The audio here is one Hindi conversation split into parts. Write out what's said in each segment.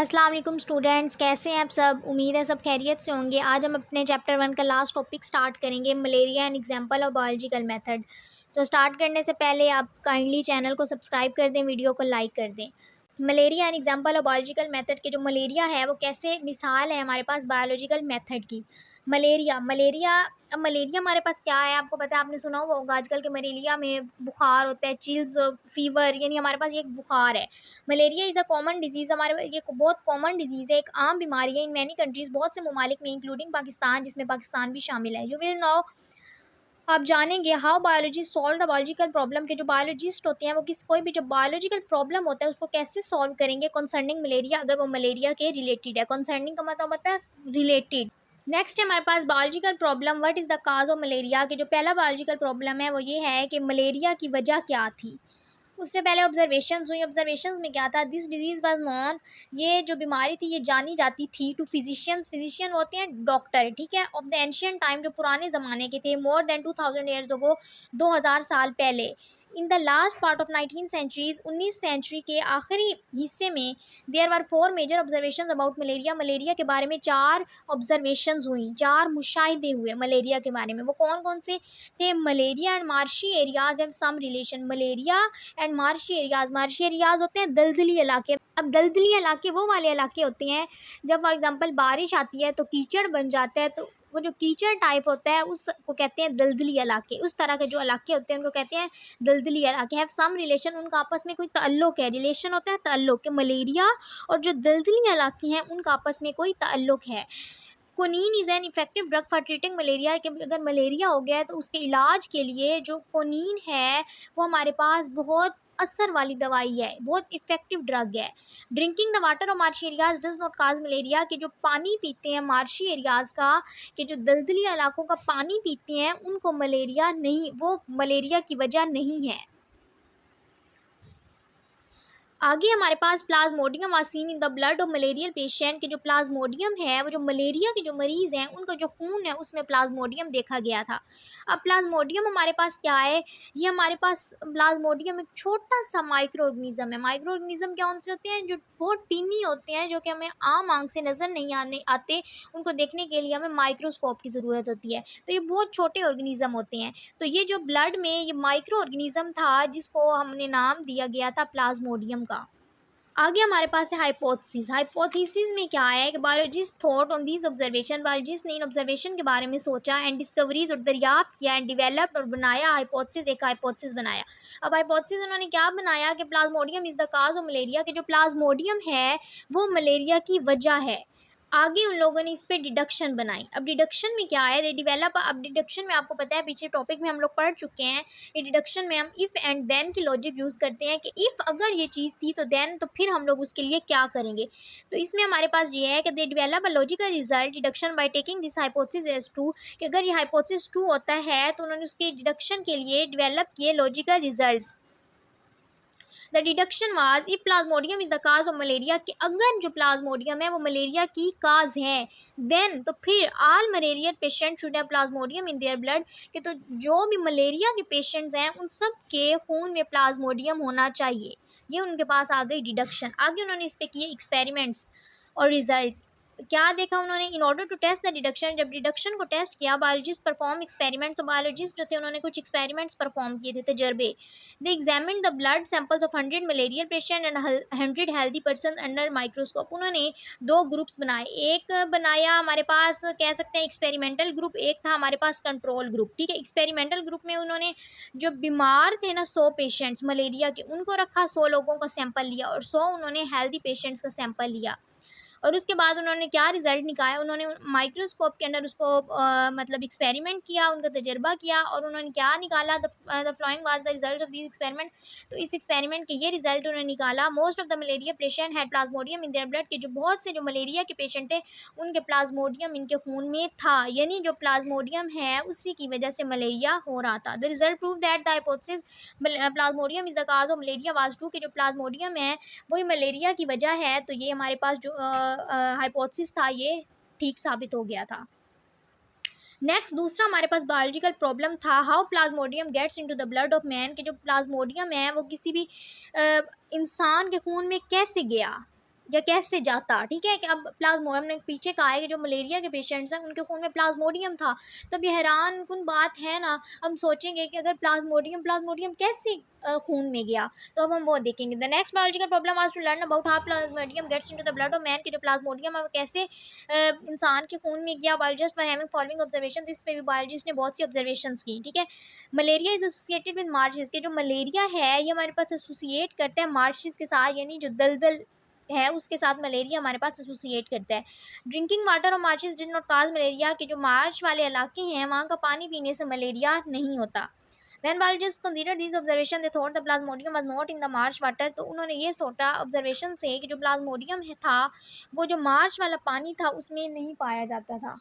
अस्सलाम वालेकुम स्टूडेंट्स, कैसे हैं आप सब। उम्मीद है सब खैरियत से होंगे। आज हम अपने चैप्टर 1 का लास्ट टॉपिक स्टार्ट करेंगे, malaria and example of biological method. तो स्टार्ट करने से पहले आप काइंडली चैनल को सब्सक्राइब कर दें, वीडियो को लाइक कर दें। Malaria and example of biological method के जो मलेरिया है वो कैसे मिसाल है हमारे पास बायोलॉजिकल मेथड की। मलेरिया मलेरिया अब मलेरिया हमारे पास क्या है, आपको पता है, आपने सुना हुआ होगा आजकल के मलेरिया में बुखार होता है, चिल्स, फीवर, यानी हमारे पास ये एक बुखार है। Malaria is a common disease, हमारे ये बहुत कॉमन डिजीज़ है, एक आम बीमारी है इन मैनी कंट्रीज़, बहुत से ममालिक में, इंक्लूडिंग पाकिस्तान, जिसमें पाकिस्तान भी शामिल है। यू विल नो, आप जानेंगे how biologist solve the biological problem, के जो बायोलॉजिस्ट होते हैं वो कोई भी जो बायोलॉजिकल प्रॉब्लम होता है उसको कैसे सॉल्व करेंगे कंसर्निंग मलेरिया, अगर वो मलेरिया के रिलेटेड है। कंसर्निंग का मतलब होता है रिलेटेड। नेक्स्ट है हमारे पास biological problem, what is the cause of malaria, के जो पहला बायोलॉजिकल प्रॉब्लम है वो ये है कि मलेरिया की वजह क्या थी। उसमें पहले ऑब्जर्वेशंस हुई। ऑब्जर्वेशंस में क्या था, दिस डिजीज़ वाज नॉन, ये जो बीमारी थी ये जानी जाती थी टू फिजिशियंस, फिजिशियन होते हैं डॉक्टर, ठीक है, ऑफ द एंशियंट टाइम, जो पुराने ज़माने के थे, मोर देन 2000 ईयर्स अगो, 2000 साल पहले। In the last part of 19 centuries, 19 century के आखिरी हिस्से में, there were 4 major observation about malaria, malaria के बारे में 4 ऑब्जर्वेशंस हुई, 4 मुशाहिदे हुए मलेरिया के बारे में। वो कौन कौन से थे? Malaria and marshy areas have some relation, malaria and marshy areas, marshy areas होते हैं दलदली इलाके। अब दलदली इलाके वो वाले इलाके होते हैं जब फॉर एग्जांपल बारिश आती है तो कीचड़ बन जाता है, तो वो जो कीचड़ टाइप होता है उसको कहते हैं दलदली इलाके। उस तरह के जो इलाके होते हैं उनको कहते हैं दलदली इलाके। हैव सम रिलेशन, उनका आपस में कोई ताल्लुक है, रिलेशन होता है ताल्लुक, के मलेरिया और जो दलदली इलाके हैं उनका आपस में कोई ताल्लुक है। Quinine is an effective drug for treating malaria, कि अगर मलेरिया हो गया है तो उसके इलाज के लिए जो कोनीन है वो हमारे पास बहुत असर वाली दवाई है, बहुत इफेक्टिव ड्रग है। Drinking the water of marshy areas does not cause malaria, कि जो पानी पीते हैं मार्शी एरियाज़ का, कि जो दलदली इलाकों का पानी पीते हैं उनको मलेरिया नहीं, वो मलेरिया की वजह नहीं है। आगे हमारे पास plasmodium was seen in the blood of malarial patient, के जो प्लाज्मोडियम है वो जो मलेरिया के जो मरीज़ हैं उनका जो खून है उसमें प्लाज्मोडियम देखा गया था। अब प्लाज्मोडियम हमारे पास क्या है, ये हमारे पास प्लाज्मोडियम एक छोटा सा माइक्रो ऑर्गेनिज्म है। माइक्रो ऑर्गेनिज्म क्या उनसे होते हैं, जो बहुत टीनी होते हैं, जो कि हमें आम आंख से नज़र नहीं आते, उनको देखने के लिए हमें माइक्रोस्कोप की ज़रूरत होती है। तो ये बहुत छोटे ऑर्गेनिज्म होते हैं। तो ये जो ब्लड में ये माइक्रो ऑर्गेनिज्म था जिसको हमने नाम दिया गया था प्लाज्मोडियम का। आगे हमारे पास है हाइपोथेसिस। हाइपोथेसिस में क्या है कि biologist thought on this observation, biologist ने इन ऑब्जर्वेशन के बारे में सोचा एंड डिस्कवरीज और दरियाफ्त किया एंड डेवलप्ड और बनाया हाइपोथेसिस, एक हाइपोथेसिस बनाया। अब हाइपोथेसिस उन्होंने क्या बनाया कि Plasmodium is the cause of malaria, कि जो प्लाज्मोडियम है वो मलेरिया की वजह है। आगे उन लोगों ने इस पे डिडक्शन बनाई। अब डिडक्शन में क्या है, डेवलप, अब डिडक्शन में आपको पता है पीछे टॉपिक में हम लोग पढ़ चुके हैं, ये डिडक्शन में हम इफ़ एंड देन की लॉजिक यूज़ करते हैं कि इफ़ अगर ये चीज़ थी तो देन, तो फिर हम लोग उसके लिए क्या करेंगे। तो इसमें हमारे पास ये है कि they develop a logical result deduction by taking this hypothesis as true, कि अगर ये हाइपोथेसिस ट्रू होता है तो उन्होंने उसके डिडक्शन के लिए डेवलप किए logical results. The deduction was if Plasmodium is the cause of malaria, कि अगर जो प्लाज्मोडियम है वो मलेरिया की काज है, देन तो फिर all malaria patient should have plasmodium in their blood, कि तो जो भी मलेरिया के पेशेंट्स हैं उन सब के खून में प्लाज्मोडियम होना चाहिए। ये उनके पास आ गई डिडक्शन। आगे उन्होंने इस पर किए एक्सपेरिमेंट्स और रिजल्ट्स। क्या देखा उन्होंने, in order to test the deduction, जब डिडक्शन को टेस्ट किया बायोलॉजिस्ट परफॉर्म एक्सपेरिमेंट्स, तो बायोलॉजिस्ट जो थे उन्होंने कुछ एक्सपेरिमेंट्स परफॉर्म किए थे, तजर्बे। They examine the blood samples of 100 malarial patient and 100 healthy person under microscope. उन्होंने 2 ग्रुप्स बनाए, एक बनाया हमारे पास कह सकते हैं एक्सपेरिमेंटल ग्रुप, एक था हमारे पास कंट्रोल ग्रुप, ठीक है। एक्सपेरिमेंटल ग्रुप में उन्होंने जो बीमार थे ना 100 पेशेंट्स मलेरिया के, उनको रखा, 100 लोगों का सैंपल लिया, और 100 उन्होंने हेल्दी पेशेंट्स का सैंपल लिया। और उसके बाद उन्होंने क्या रिज़ल्ट निकाला, उन्होंने माइक्रोस्कोप के अंदर उसको मतलब एक्सपेरिमेंट किया, उनका तजर्बा किया, और उन्होंने क्या निकाला, the flowing was the result of this experiment. तो इस एक्सपेरिमेंट के ये रिजल्ट उन्होंने निकाला, most of the malaria patient had Plasmodium in their blood, के जो बहुत से जो मलेरिया के पेशेंट थे उनके प्लाज्मोडियम इनके खून में था, यानी जो प्लाज्मोडियम है उसी की वजह से मलेरिया हो रहा था। The result prove that the hypothesis Plasmodium is the cause of malaria was true, के जो प्लाज्मोडियम है वही मलेरिया की वजह है। तो ये हमारे पास जो हाइपोथेसिस था ये ठीक साबित हो गया था। नेक्स्ट दूसरा हमारे पास बायोलॉजिकल प्रॉब्लम था, how plasmodium gets into the blood of man, के जो प्लाज्मोडियम है वो किसी भी इंसान के खून में कैसे गया। या कैसे जाता, ठीक है। कि अब प्लाज्मोडियम, हमने पीछे कहा है कि जो मलेरिया के पेशेंट्स हैं उनके खून में प्लाज्मोडियम था। तो अब ये हैरान कुन बात है ना, हम सोचेंगे कि अगर प्लाज्मोडियम प्लाज्मोडियम कैसे खून में गया, तो अब हम वो देखेंगे। The next biological problem was to learn about how plasmodium gets into the blood of man, कि जो प्लाज्मोडियम है वो कैसे इंसान के खून में गया। Biologist were having following observation, इस पे भी बायोलॉजिस्ट ने बहुत सी ऑब्जर्वेशंस की, ठीक है। Malaria is associated with marches, के जो मलेरिया है ये हमारे पास एसोसिएट करता है मार्शेस के साथ, यानी जो दलदल है उसके साथ मलेरिया हमारे पास एसोसिएट करता है। ड्रिंकिंग वाटर और marches did not cause malaria, के जो मार्श वाले इलाके हैं वहाँ का पानी पीने से मलेरिया नहीं होता। When biologists considered these observations, they thought the plasmodium was not in the marsh water, तो उन्होंने ये सोचा ऑब्जर्वेशन से कि जो प्लाज्मोडियम है था वो जो मार्श वाला पानी था उसमें नहीं पाया जाता था।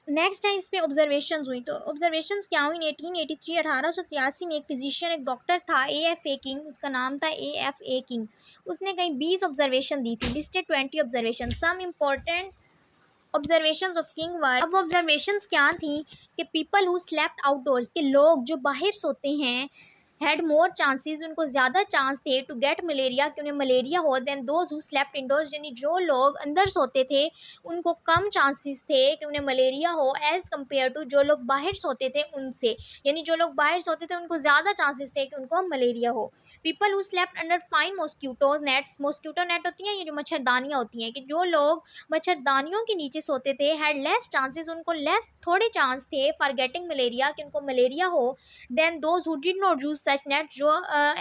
नेक्स्ट है इस पे ऑब्जर्वेशंस हुई, तो ऑब्जर्वेशंस क्या हुई। 1883 1883 में एक फिजिशियन, एक डॉक्टर था A.F.A. किंग, उसका नाम था A.F.A. किंग। उसने कहीं 20 ऑब्जर्वेशन दी थी, listed 20 observation. Some important observations of किंग वर, अब वो ऑब्जर्वेशंस क्या थी कि पीपल हु स्लेप्ट आउटडोर्स, के लोग जो बाहर सोते हैं, हैड मोर चांसेस, उनको ज़्यादा चांस थे टू गेट मलेरिया, कि उन्हें मलेरिया हो, then those who slept indoors, यानी जो लोग अंदर सोते थे उनको कम चांसेस थे कि उन्हें मलेरिया हो एज़ कम्पेयर टू जो लोग बाहर सोते थे उनसे, यानी जो लोग बाहर सोते थे उनको ज़्यादा चांसेस थे कि उनको मलेरिया हो। People who slept under fine mosquitoes nets, mosquito net होती हैं ये जो मच्छरदानियाँ होती हैं, कि जो लोग मच्छरदानियों के नीचे सोते थे हैड लेस चांसेस, उनको लेस थोड़े चांस थे फॉर गेटिंग मलेरिया, कि उनको मलेरिया हो, then those who did not use such net, जो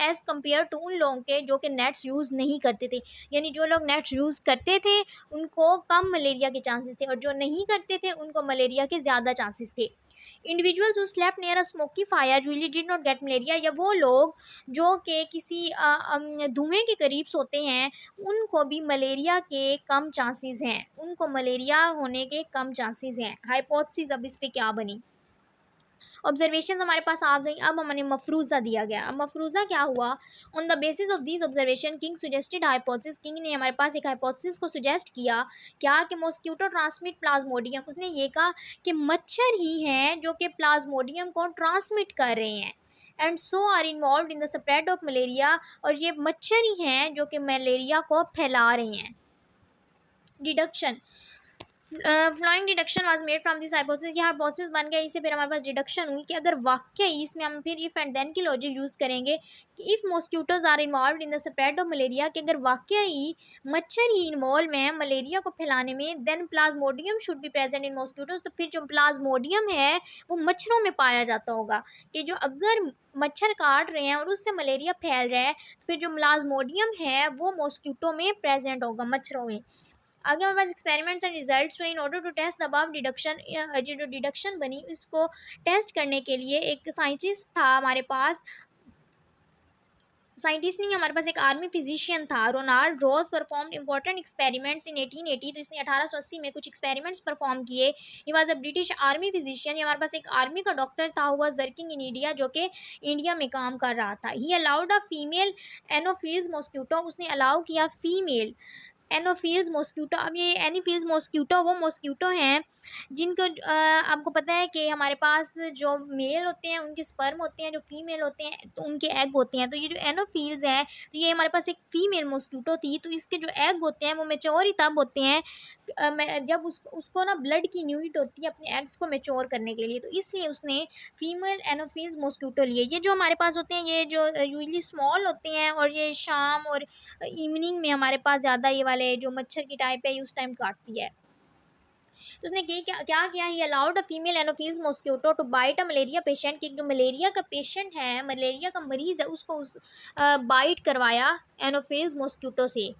एज़ कम्पेयर टू उन लोगों के जो कि नेट्स यूज़ नहीं करते थे, यानी जो लोग नेट्स यूज़ करते थे उनको कम मलेरिया के चांसेस थे और जो नहीं करते थे उनको मलेरिया के ज़्यादा चांसेस थे। Individuals who slept near a smoky fire usually did not gate malaria, या वो लोग जो कि किसी धुएं के करीब सोते हैं उनको भी मलेरिया के कम चांसेस हैं, उनको मलेरिया होने के कम चांसेस हैं। हाइपोथेसिस अब इस पे क्या बनी, ऑब्जर्वेशन हमारे पास आ गई। अब हमें मफरूज़ा दिया गया। अब मफरूज़ा क्या हुआ, on the basis of these observation king suggested hypothesis, king ने हमारे पास एक हाइपोथेसिस को सुजेस्ट किया, क्या कि मॉस्क्यूटो ट्रांसमिट प्लाज्मोडियम, उसने ये कहा कि मच्छर ही हैं जो कि प्लाज्मोडियम को ट्रांसमिट कर रहे हैं, and so are involve in the spread of malaria, और ये मच्छर ही हैं जो कि मलेरिया को फैला रहे हैं। Deduction, flowing deduction was made from this hypothesis, यह हाइपोथेसिस बन गया, इससे फिर हमारे पास डिडक्शन हुई कि अगर वाकई इसमें हम फिर इफ़ एंड देन की लॉजिक यूज़ करेंगे कि if mosquitoes are involve in the spread of malaria, कि अगर वाकई मच्छर ही इन्वॉल्व हैं मलेरिया को फैलाने में, then plasmodium should be present in mosquitoes, तो फिर जो प्लाज्मोडियम है वो मच्छरों में पाया जाता होगा, कि जो अगर मच्छर काट रहे हैं और उससे मलेरिया फैल रहा है तो फिर जो प्लाज्मोडियम है वो मॉस्क्यूटो में प्रेजेंट होगा, मच्छरों में। आगे हमारे पास एक्सपेरिमेंट्स एंड रिजल्ट्स हुए। In order to test the above deduction, जो डिडक्शन बनी इसको टेस्ट करने के लिए एक साइंटिस्ट था हमारे पास, साइंटिस्ट नहीं, हमारे पास एक आर्मी फिजिशियन था, Ronald Ross, performed important experiments in 1880, तो इसने 1880 में कुछ एक्सपेरिमेंट्स परफॉर्म किए। He was a British army physician, ये हमारे पास एक आर्मी का डॉक्टर था, who was working in India, जो कि इंडिया में काम कर रहा था। He allowed a female Anopheles mosquito, उसने अलाउ किया फीमेल एनोफिल्स मॉस्क्यूटो। अब ये एनोफिल्स मॉस्क्यूटो वो मॉस्क्यूटो हैं जिनको आपको पता है कि हमारे पास जो मेल होते हैं उनके स्पर्म होते हैं, जो फीमेल होते हैं तो उनके एग होते हैं। तो ये जो एनोफिल्स हैं तो ये हमारे पास एक फ़ीमेल मॉस्क्यूटो थी, तो इसके जो एग होते हैं वो मैच्योर ही तब होते हैं जब उसको ना ब्लड की नीड होती है अपने एग्स को मैच्योर करने के लिए, तो इसलिए उसने फीमेल एनोफिल्स मॉस्क्यूटो लिए। ये जो हमारे पास होते हैं ये जो यूजली स्मॉल होते हैं और ये शाम और इवनिंग में हमारे पास ज़्यादा ये वाले जो मच्छर की टाइप है ये उस टाइम काटती है। तो उसने क्या किया, he allowed a female Anopheles mosquito to bite a malaria patient, कि जो मलेरिया का पेशेंट है, मलेरिया का मरीज़ है, उसको उस बाइट करवाया एनोफिल्स मॉस्क्यूटो से।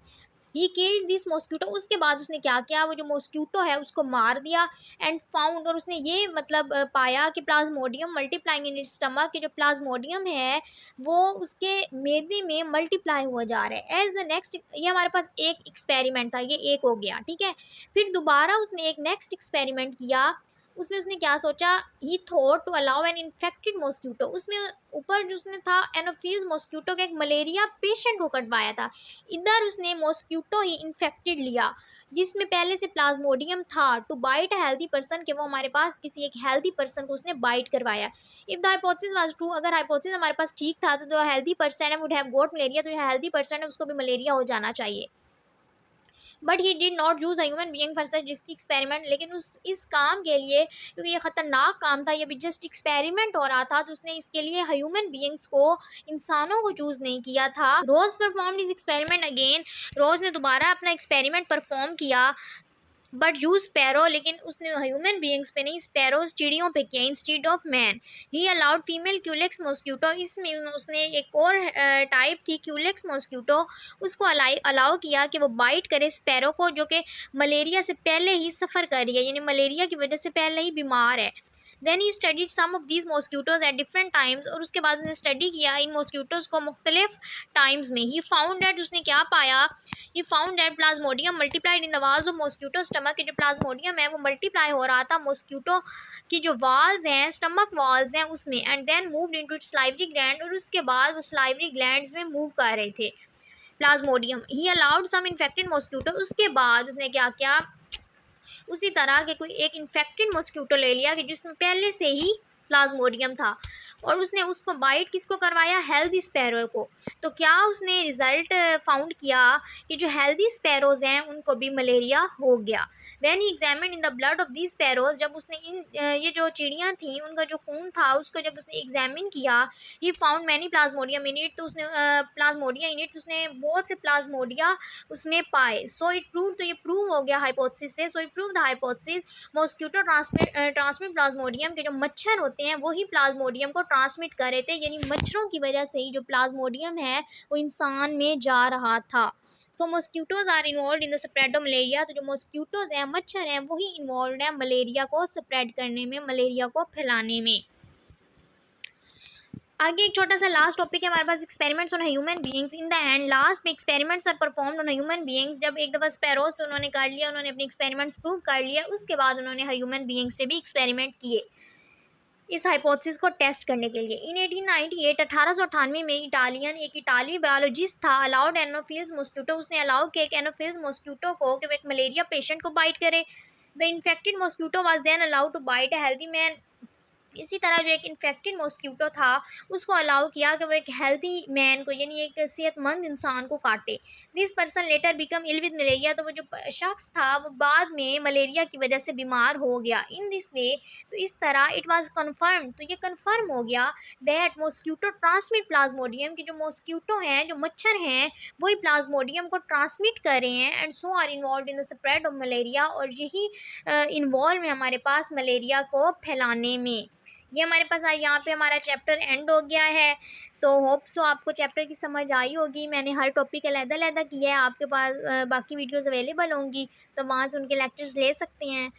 ही किल्ड दिस मॉस्क्यूटो, उसके बाद उसने क्या किया, वो जो मॉस्क्यूटो है उसको मार दिया, एंड फाउंड, और उसने ये मतलब पाया कि Plasmodium multiplying in its stomach, कि जो प्लाज्मोडियम है वो उसके मैदे में मल्टीप्लाई हुआ जा रहा है। एज द नेक्स्ट, ये हमारे पास एक एक्सपेरिमेंट था, ये एक हो गया, ठीक है। फिर दोबारा उसने एक नेक्स्ट एक्सपेरिमेंट किया, उसमें उसने क्या सोचा, he thought to allow an infected mosquito, उसमें ऊपर जो उसने था एनोफिल्स मॉस्क्यूटो का एक मलेरिया पेशेंट को कटवाया था, इधर उसने मॉस्क्यूटो ही इन्फेक्टेड लिया जिसमें पहले से प्लाज्मोडियम था, to bite a healthy person, के वो हमारे पास किसी एक हेल्दी पर्सन को उसने बाइट करवाया। If the hypothesis was true, अगर हाइपोथेसिस हमारे पास ठीक था तो जो हेल्दी पर्सन है वुड हैव गॉट मलेरिया, तो जो हेल्दी पर्सन है उसको भी मलेरिया हो जाना चाहिए। But he did not use human being for such risky experiment, लेकिन उस इस काम के लिए, क्योंकि ये ख़तरनाक काम था, ये भी जस्ट एक्सपेरिमेंट हो रहा था, तो उसने इसके लिए ह्यूमन बीइंग्स को, इंसानों को चूज़ नहीं किया था। रोज़ परफॉर्म इज एक्सपेरिमेंट अगेन, रोज़ ने दोबारा अपना एक्सपेरिमेंट परफॉर्म किया, बट यूज स्पैरो, लेकिन उसने ह्यूमन बीइंग्स पे नहीं, स्पैरोज चिड़ियों पे किया, instead of man. He allowed female Culex mosquito, इसमें उसने एक और टाइप थी क्यूलेक्स मॉस्क्यूटो, उसको अलाउ किया कि वो बाइट करे स्पैरो को, जो कि मलेरिया से पहले ही सफ़र कर रही है, यानी मलेरिया की वजह से पहले ही बीमार है। Then he studied some of these mosquitoes at different times, और उसके बाद उसने स्टडी किया इन मॉस्क्यूटोज़ को मुख्तलिफ टाइम्स में। ही फाउंड दैट, उसने क्या पाया, he found that plasmodium multiplied in the walls of mosquito stomach, के जो प्लाज्मोडियम है वो मल्टीप्लाई हो रहा था मॉस्क्यूटो की जो वाल्स हैं, स्टमक वाल्स हैं उसमें, and then moved into its salivary gland, और उसके बाद वो सलाइवरी ग्लैंड्स में मूव कर रहे थे प्लाज्मोडियम। ही अलाउड सम इन्फेक्टेड मॉस्क्यूटो, उसके बाद उसने क्या किया, उसी तरह के कोई एक इन्फेक्टेड मॉस्क्यूटो ले लिया कि जिसमें पहले से ही प्लाज्मोडियम था, और उसने उसको बाइट किसको करवाया, हेल्दी स्पैरो को। तो क्या उसने रिजल्ट फाउंड किया कि जो हेल्दी स्पैरोज हैं उनको भी मलेरिया हो गया। When he examine in the blood of these sparrows, जब उसने ये जो चिड़ियाँ थी उनका जो खून था उसको जब उसने एग्जामिन किया, he found many Plasmodium in it, तो उसने प्लाज्मोडिया इन इट, उसने बहुत से प्लाज्मोडिया उसमें पाए। सो इट प्रूव, तो ये प्रूव हो गया हाइपोथेसिस से, so it prove the hypothesis mosquito transmit Plasmodium, के जो मच्छर होते हैं वही प्लाज्मोडियम को ट्रांसमिट कर रहे थे, यानी मच्छरों की वजह से ही जो प्लाज्मोडियम है वो इंसान में जा रहा था। So mosquitoes are involve in the spread of malaria, तो जो मॉस्क्यूटोज हैं, मच्छर हैं, वही इन्वॉल्व है मलेरिया को स्प्रेड करने में, मलेरिया को फैलाने में। आगे एक छोटा सा लास्ट टॉपिक है हमारे पास, experiments on human beings. In the end last में experiments are performed on human beings, जब एक दफ़ा स्पैरोज पे उन्होंने कर लिया, उन्होंने अपने एक्सपेरिमेंट्स प्रूव कर लिया, उसके बाद उन्होंने ह्यूमन बीइंग्स पे भी एक्सपेरिमेंट किए इस हाइपोथेसिस को टेस्ट करने के लिए। इन 1898 1898 में एक इटालवी बायोलॉजिस्ट था, अलाउड एनोफिल्स मॉस्क्यूटो, उसने अलाउ किया कि एनोफिल्स मॉस्क्यूटो को कि वो एक मलेरिया पेशेंट को बाइट करे। The infected mosquito was then allowed to bite a healthy man, इसी तरह जो एक इन्फेक्टेड मॉस्क्यूटो था उसको अलाउ किया कि वो एक हेल्दी मैन को, यानी एक सेहतमंद इंसान को काटे। This person later become ill with malaria, तो वो जो शख्स था वो बाद में मलेरिया की वजह से बीमार हो गया। इन दिस वे, तो इस तरह इट वाज कन्फर्म, तो ये कन्फर्म हो गया दैट मॉस्क्यूटो ट्रांसमिट प्लाज्मोडियम, कि जो मॉस्क्यूटो हैं, जो मच्छर हैं, वही प्लाज्मोडियम को ट्रांसमिट कर रहे हैं, and so are involve in the spread of malaria, और यही इन्वॉल्व है हमारे पास मलेरिया को फैलाने में। ये हमारे पास यहाँ पे हमारा चैप्टर एंड हो गया है। तो होप सो आपको चैप्टर की समझ आई होगी। मैंने हर टॉपिक अलग-अलग किया है, आपके पास बाकी वीडियोस अवेलेबल होंगी, तो वहाँ से उनके लेक्चर्स ले सकते हैं।